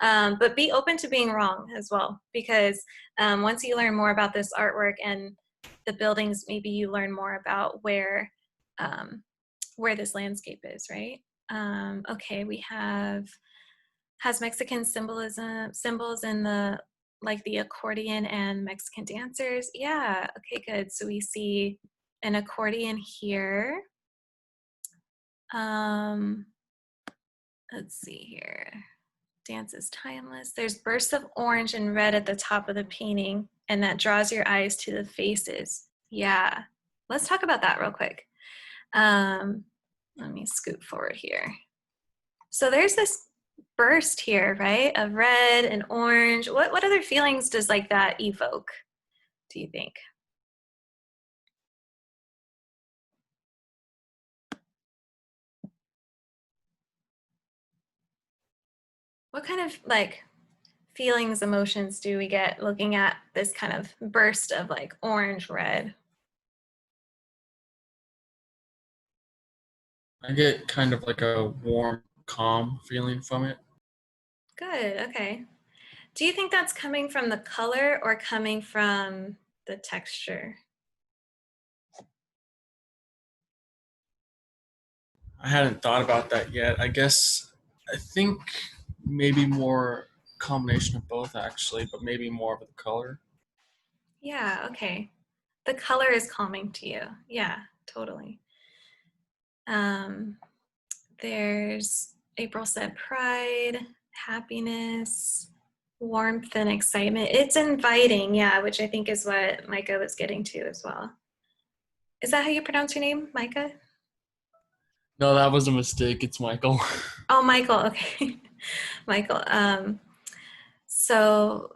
But be open to being wrong as well, because once you learn more about this artwork and the buildings, maybe you learn more about where this landscape is, right? Okay, we has Mexican symbols in the like the accordion and Mexican dancers. Yeah, okay, good. So we see an accordion here. Let's see here. Dance is timeless. There's bursts of orange and red at the top of the painting, and that draws your eyes to the faces. Yeah, let's talk about that real quick. Let me scoot forward here. So there's this burst here, right, of red and orange. What other feelings does like that evoke, do you think? What kind of like feelings, emotions do we get looking at this kind of burst of like orange, red? I get kind of like a warm, calm feeling from it. Good, okay. Do you think that's coming from the color or coming from the texture? I hadn't thought about that yet. I think maybe more combination of both actually, but maybe more of the color. Yeah, okay. The color is calming to you. Yeah, totally. There's April said pride, happiness, warmth, and excitement. It's inviting, yeah, which I think is what Micah was getting to as well. Is that how you pronounce your name, Micah? No, that was a mistake. It's Michael. Oh, Michael, okay. Michael. So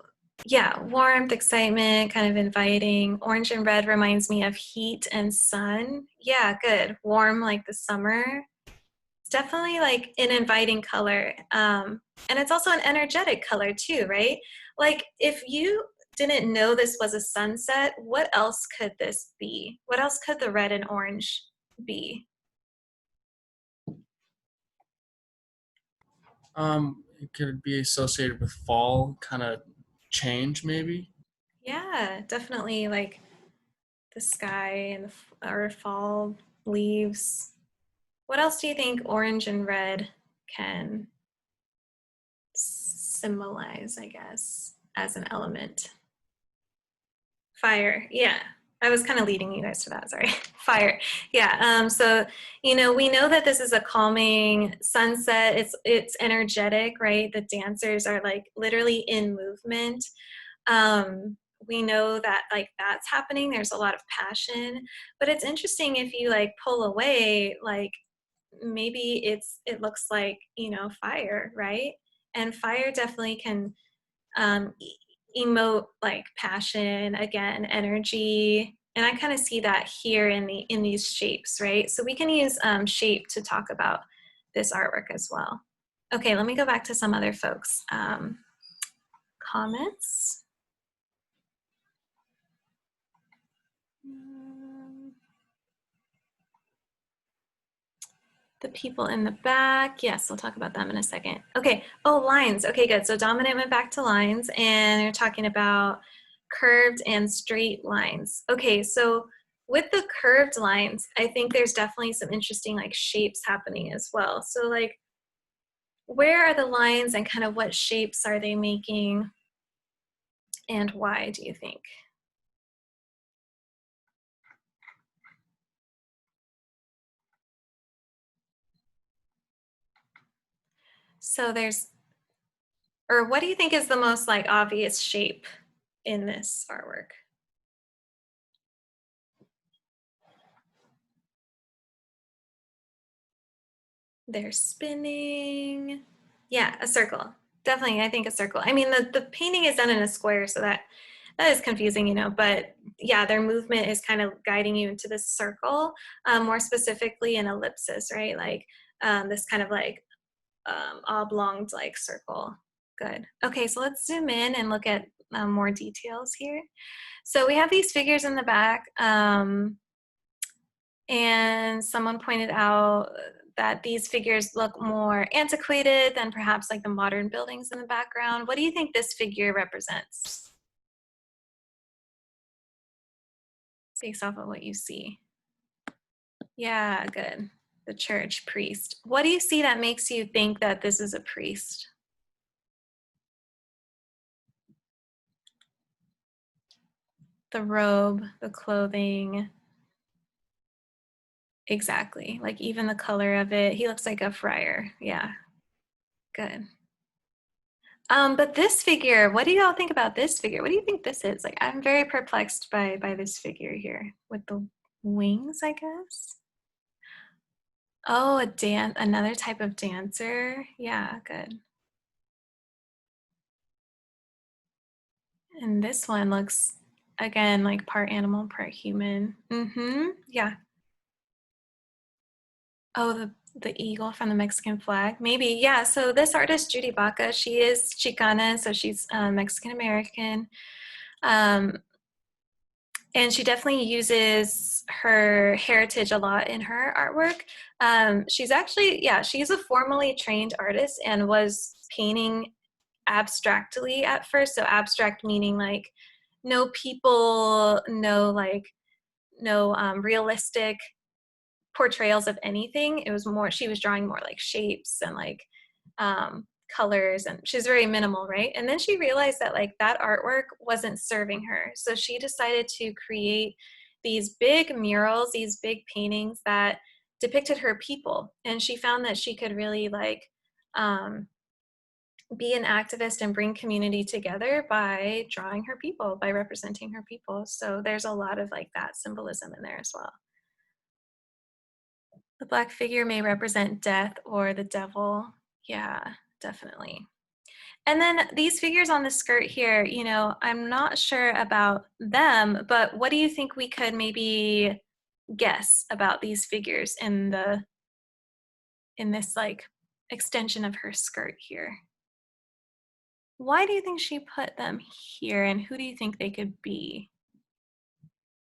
yeah, warmth, excitement, kind of inviting. Orange and red reminds me of heat and sun. Yeah, good. Warm like the summer. It's definitely like an inviting color. And it's also an energetic color too, right? Like if you didn't know this was a sunset, what else could this be? What else could the red and orange be? It could be associated with fall kind of change maybe. Yeah, definitely like the sky and or fall leaves. What else do you think orange and red can symbolize, I guess, as an element? Fire, yeah. I was kind of leading you guys to that, sorry. Fire, yeah. So, you know, we know that this is a calming sunset. It's energetic, right? The dancers are like literally in movement. We know that like that's happening. There's a lot of passion, but it's interesting if you like pull away, like maybe it looks like, you know, fire, right? And fire definitely can emote like passion, again, energy. And I kind of see that here in these shapes, right? So we can use shape to talk about this artwork as well. Okay, let me go back to some other folks' comments. The people in the back, yes, we'll talk about them in a second. Okay, oh, lines, okay, good. So Dominant went back to lines and you're talking about curved and straight lines. Okay, so with the curved lines, I think there's definitely some interesting like shapes happening as well. So like, where are the lines and kind of what shapes are they making and why do you think? So there's, or what do you think is the most like obvious shape in this artwork? They're spinning. Yeah, a circle. Definitely, I think a circle. I mean, the painting is done in a square, so that is confusing, you know, but yeah, their movement is kind of guiding you into this circle, more specifically an ellipsis, right? Like this kind of like oblonged like circle. Good. Okay, so let's zoom in and look at more details here. So we have these figures in the back, and someone pointed out that these figures look more antiquated than perhaps like the modern buildings in the background. What do you think this figure represents? Based off of what you see. Yeah, good. The church priest. What do you see that makes you think that this is a priest? The robe, the clothing. Exactly. Like even the color of it. He looks like a friar. Yeah. Good. But this figure, what do y'all think about this figure? What do you think this is? Like, I'm very perplexed by this figure here with the wings, I guess. Oh, another type of dancer. Yeah, good. And this one looks, again, like part animal, part human. Mm-hmm, yeah. Oh, the eagle from the Mexican flag, maybe. Yeah, so this artist, Judy Baca, she is Chicana, so she's Mexican-American. And she definitely uses her heritage a lot in her artwork. She's actually, yeah, she's a formally trained artist and was painting abstractly at first. So abstract meaning like no people, no realistic portrayals of anything. It was more, she was drawing more like shapes and like colors, and she's very minimal, right? And then she realized that like that artwork wasn't serving her. So she decided to create these big murals, these big paintings that depicted her people. And she found that she could really like be an activist and bring community together by drawing her people, by representing her people. So there's a lot of like that symbolism in there as well. The black figure may represent death or the devil. Yeah, definitely. And then these figures on the skirt here, you know, I'm not sure about them, but what do you think we could maybe guess about these figures in this like extension of her skirt here? Why do you think she put them here, and who do you think they could be?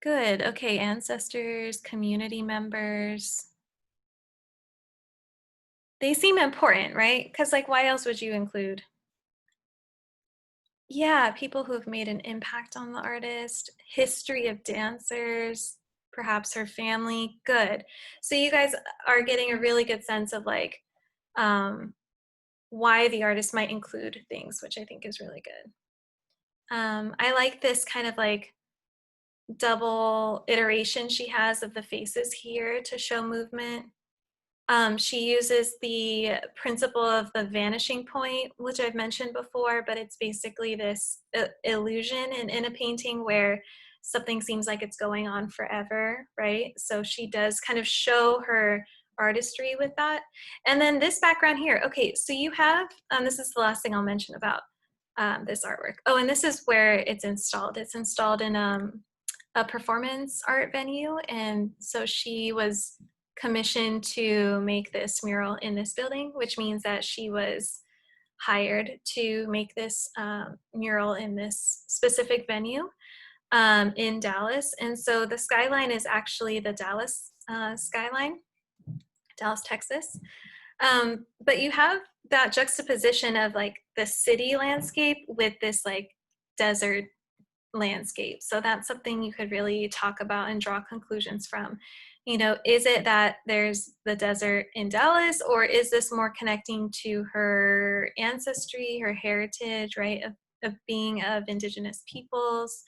Good. Okay, ancestors, community members. They seem important, right? Because like, why else would you include? Yeah, people who have made an impact on the artist, history of dancers, perhaps her family. Good. So you guys are getting a really good sense of like why the artist might include things, which I think is really good. I like this kind of like double iteration she has of the faces here to show movement. She uses the principle of the vanishing point, which I've mentioned before, but it's basically this illusion in a painting where something seems like it's going on forever, right? So she does kind of show her artistry with that. And then this background here, okay, so you have, this is the last thing I'll mention about this artwork. Oh, and this is where it's installed. It's installed in a performance art venue, and so she was commissioned to make this mural in this building, which means that she was hired to make this mural in this specific venue in Dallas. And so the skyline is actually the Dallas skyline, Dallas, Texas. But you have that juxtaposition of like the city landscape with this like desert landscape. So that's something you could really talk about and draw conclusions from. You know, is it that there's the desert in Dallas, or is this more connecting to her ancestry, her heritage, right, of being of indigenous peoples?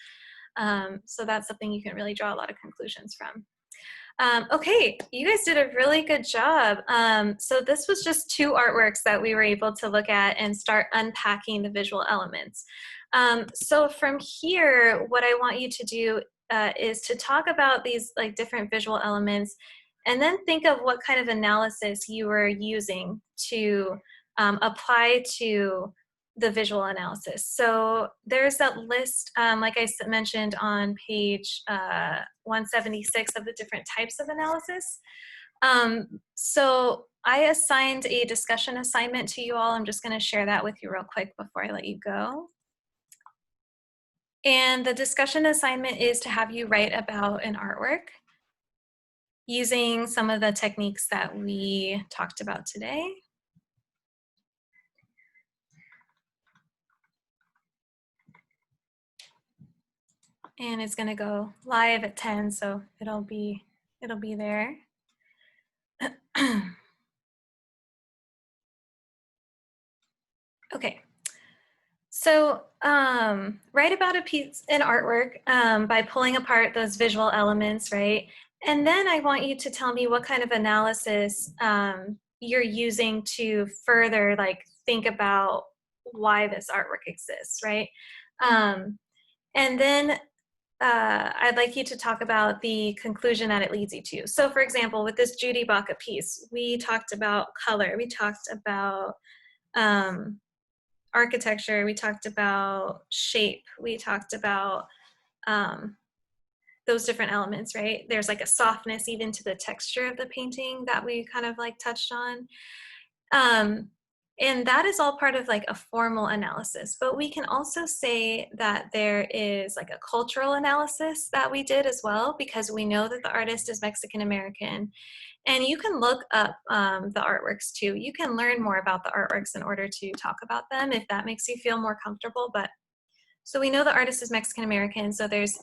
So that's something you can really draw a lot of conclusions from. Okay, you guys did a really good job. So this was just 2 artworks that we were able to look at and start unpacking the visual elements. So from here, what I want you to do is to talk about these like different visual elements, and then think of what kind of analysis you were using to apply to the visual analysis. So there's that list, like I mentioned on page 176 of the different types of analysis. So I assigned a discussion assignment to you all. I'm just gonna share that with you real quick before I let you go. And the discussion assignment is to have you write about an artwork using some of the techniques that we talked about today. And it's gonna go live at 10, so it'll be there. Okay, so write about an artwork by pulling apart those visual elements, right? And then I want you to tell me what kind of analysis you're using to further like think about why this artwork exists, right? And then I'd like you to talk about the conclusion that it leads you to. So for example, with this Judy Baca piece, we talked about color, we talked about architecture, we talked about shape, we talked about those different elements, right? There's like a softness even to the texture of the painting that we kind of like touched on. And that is all part of like a formal analysis, but we can also say that there is like a cultural analysis that we did as well, because we know that the artist is Mexican American. And you can look up the artworks too. You can learn more about the artworks in order to talk about them if that makes you feel more comfortable. But so we know the artist is Mexican American, so there's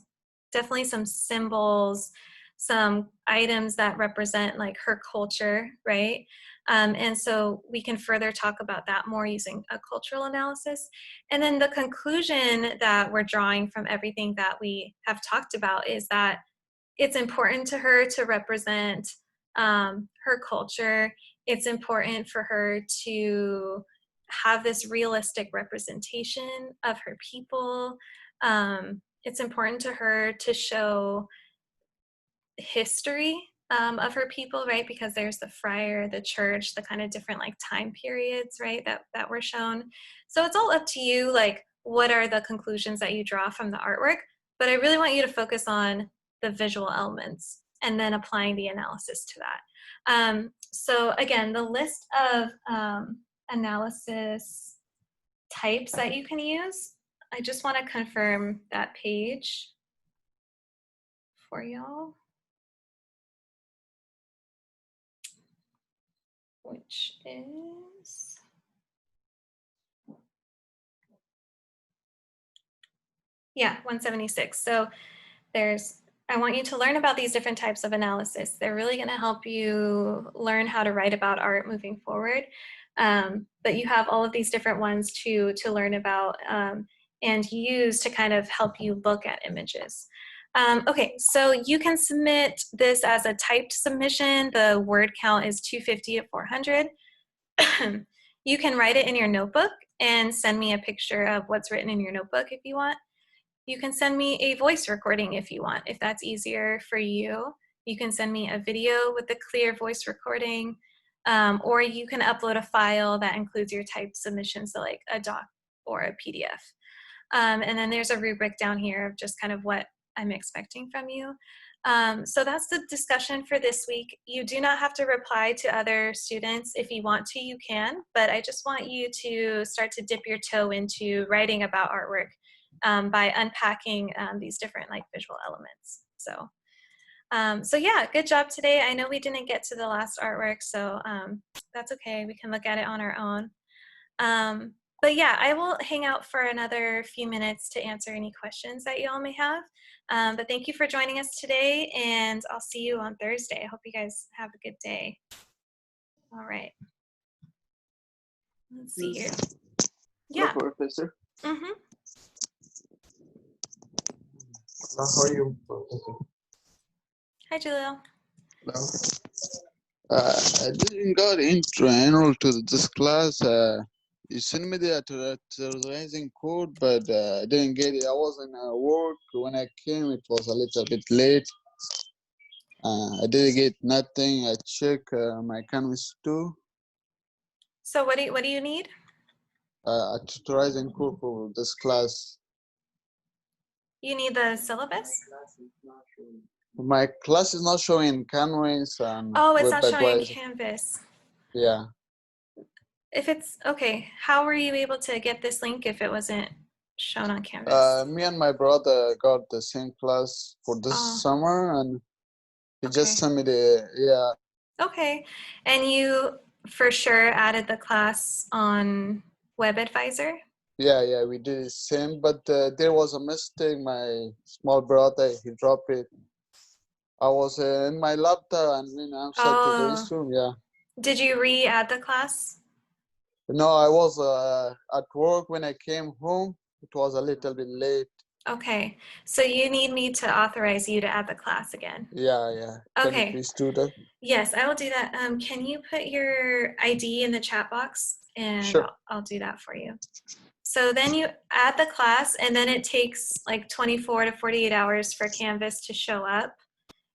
definitely some symbols, some items that represent like her culture, right? And so we can further talk about that more using a cultural analysis. And then the conclusion that we're drawing from everything that we have talked about is that it's important to her to represent her culture. It's important for her to have this realistic representation of her people. It's important to her to show history of her people, right? Because there's the friar, the church, the kind of different like time periods, right, that were shown. So it's all up to you, like what are the conclusions that you draw from the artwork, but I really want you to focus on the visual elements and then applying the analysis to that. So again, the list of analysis types that you can use, I just want to confirm that page for y'all, which is yeah, 176. So I want you to learn about these different types of analysis. They're really going to help you learn how to write about art moving forward. But you have all of these different ones to learn about and use to kind of help you look at images. Okay, so you can submit this as a typed submission. The word count is 250 to 400. You can write it in your notebook and send me a picture of what's written in your notebook if you want. You can send me a voice recording if you want, if that's easier for you. You can send me a video with a clear voice recording, or you can upload a file that includes your typed submission, so like a doc or a PDF. And then there's a rubric down here of just kind of what I'm expecting from you. So that's the discussion for this week. You do not have to reply to other students. If you want to, you can, but I just want you to start to dip your toe into writing about artwork by unpacking these different like visual elements. So yeah, good job today. I know we didn't get to the last artwork, so that's okay. We can look at it on our own. But yeah, I will hang out for another few minutes to answer any questions that you all may have. But thank you for joining us today, and I'll see you on Thursday. I hope you guys have a good day. All right. Let's see here. Yeah. Hello, Professor. Mm-hmm. How are you, Professor? Hi, Julio. Hello. I didn't got enrolled to this class. You sent me the authorizing code, but I didn't get it. I was in work when I came. It was a little bit late. I didn't get nothing. I checked my canvas too. So what do you need? Authorizing code for this class. You need the syllabus? My class is not showing Canvas and Oh, it's not showing in WebAdvisor. Canvas. Yeah. If it's okay, how were you able to get this link if it wasn't shown on Canvas? Me and my brother got the same class for this summer, and he just sent me the Okay, and you for sure added the class on WebAdvisor? Yeah, we did the same, but there was a mistake. My small brother, he dropped it. I was in my laptop and when I answered to the Zoom, yeah. Did you re-add the class? No, I was at work when I came home. It was a little bit late. Okay, so you need me to authorize you to add the class again? Yeah. Can you please do that? Yes, I will do that. Can you put your ID in the chat box? And Sure. I'll do that for you. So then you add the class, and then it takes like 24 to 48 hours for Canvas to show up.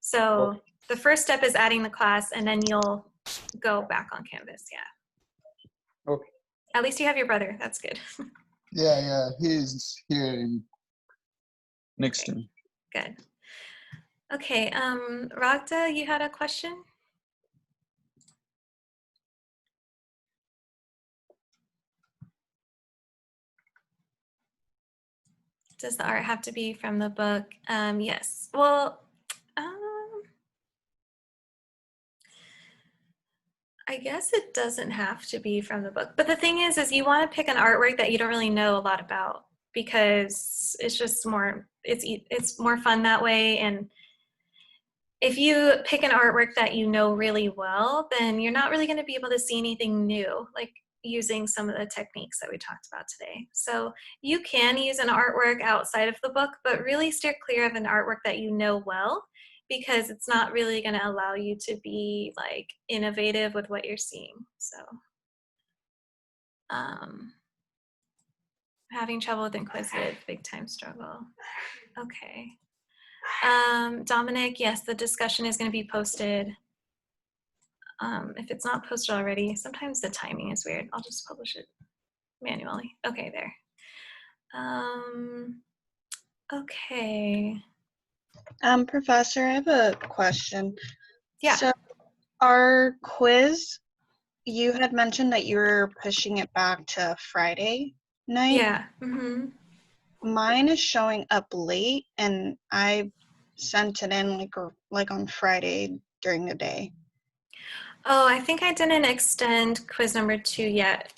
So the first step is adding the class, and then you'll go back on Canvas, yeah. Okay. At least you have your brother, that's good. Yeah, he's here next to me. Good. Okay, Ragda, you had a question? Does the art have to be from the book? Yes. Well, I guess it doesn't have to be from the book. But the thing is you want to pick an artwork that you don't really know a lot about, because it's just more, it's more fun that way. And if you pick an artwork that you know really well, then you're not really going to be able to see anything new, like using some of the techniques that we talked about today. So you can use an artwork outside of the book, but really steer clear of an artwork that you know well, because it's not really going to allow you to be like innovative with what you're seeing. So having trouble with inquisitive, big time struggle. Okay. Dominic, yes, the discussion is going to be posted. If it's not posted already, sometimes the timing is weird. I'll just publish it manually. Okay, there. Okay. Professor, I have a question. Yeah. So our quiz, you had mentioned that you were pushing it back to Friday night. Yeah. Mm-hmm. Mine is showing up late, and I sent it in like on Friday during the day. Oh, I think I didn't extend quiz number 2 yet.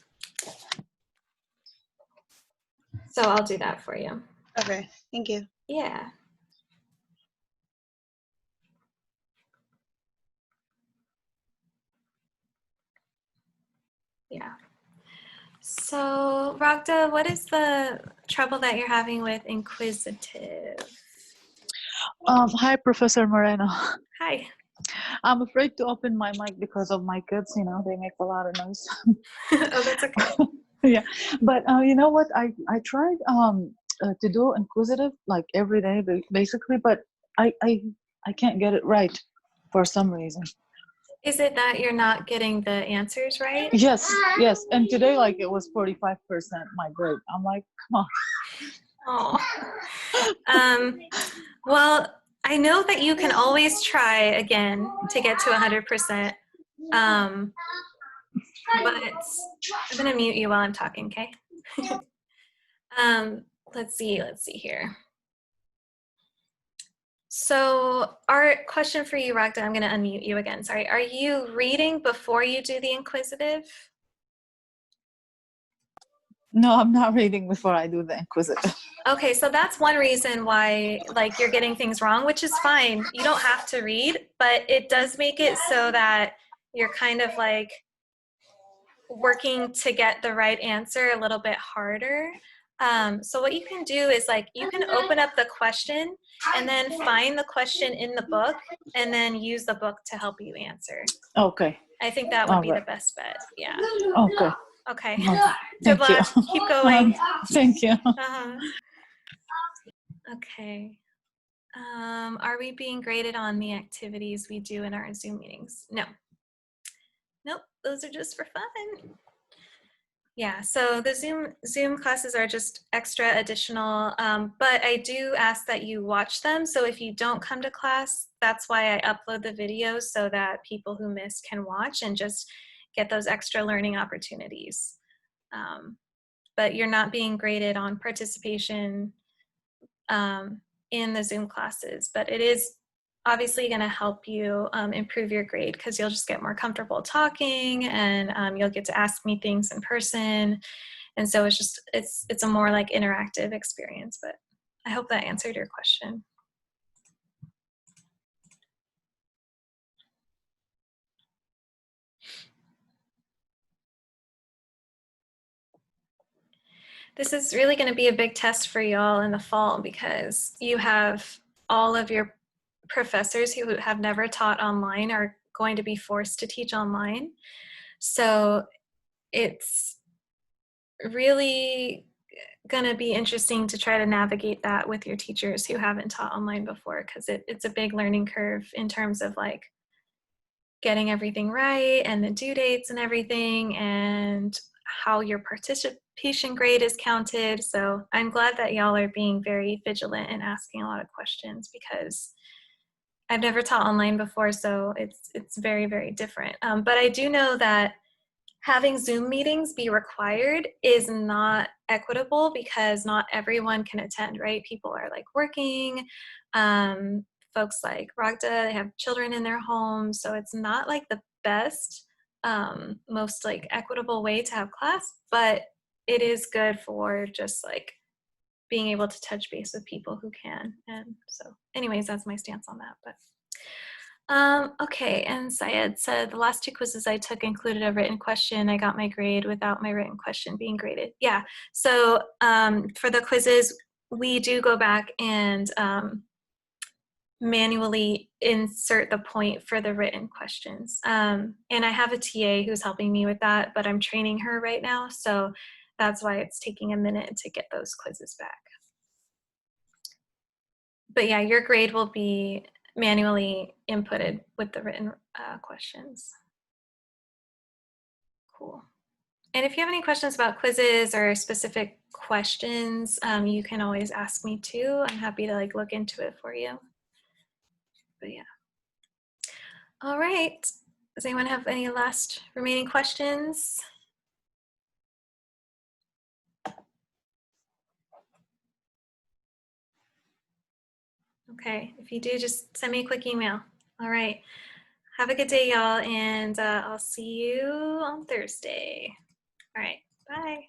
So I'll do that for you. Okay, thank you. Yeah. Yeah. So, Ragda, what is the trouble that you're having with inquisitive? Hi, Professor Moreno. Hi. I'm afraid to open my mic because of my kids. You know, they make a lot of noise. Oh, that's okay. Yeah, but you know what? I tried to do inquisitive like every day, basically, but I can't get it right for some reason. Is it that you're not getting the answers right? Yes, yes. And today, like, it was 45% my grade. I'm like, come on. Oh. Well, I know that you can always try again to get to 100%. But I'm gonna mute you while I'm talking, okay? Let's see here. So our question for you, Ragda, I'm gonna unmute you again, sorry. Are you reading before you do the inquisitive? No, I'm not reading before I do the inquisitive. Okay, so that's one reason why like you're getting things wrong, which is fine. You don't have to read, but it does make it so that you're kind of like working to get the right answer a little bit harder. So what you can do is like you can open up the question and then find the question in the book and then use the book to help you answer. Okay. I think that would All be right. the best bet. Yeah. Okay. Okay. Thank Good luck. you. Keep going. Thank you. Okay. Are we being graded on the activities we do in our Zoom meetings? No. Nope, those are just for fun. Yeah, so the Zoom classes are just extra additional, but I do ask that you watch them. So if you don't come to class, that's why I upload the videos so that people who miss can watch and just get those extra learning opportunities. But you're not being graded on participation in the Zoom classes, but it is obviously going to help you improve your grade because you'll just get more comfortable talking and you'll get to ask me things in person. And so it's just, it's a more like interactive experience, but I hope that answered your question. This is really going to be a big test for y'all in the fall because you have all of your professors who have never taught online are going to be forced to teach online. So it's really going to be interesting to try to navigate that with your teachers who haven't taught online before because it's a big learning curve in terms of like getting everything right and the due dates and everything and how your participation grade is counted. So I'm glad that y'all are being very vigilant and asking a lot of questions because I've never taught online before, so it's very, very different. But I do know that having Zoom meetings be required is not equitable because not everyone can attend, right? People are like working, folks like Ragda, they have children in their homes, so it's not like the best, most like equitable way to have class, but it is good for just like being able to touch base with people who can. And so anyways, that's my stance on that. But okay, and Syed said the last 2 quizzes I took included a written question. I got my grade without my written question being graded. Yeah, so for the quizzes, we do go back and manually insert the point for the written questions. And I have a TA who's helping me with that, but I'm training her right now, so that's why it's taking a minute to get those quizzes back. But yeah, your grade will be manually inputted with the written questions. Cool. And if you have any questions about quizzes or specific questions, you can always ask me too. I'm happy to like look into it for you. But yeah. All right. Does anyone have any last remaining questions? Okay, if you do, just send me a quick email. All right. Have a good day, y'all, and I'll see you on Thursday. All right, bye.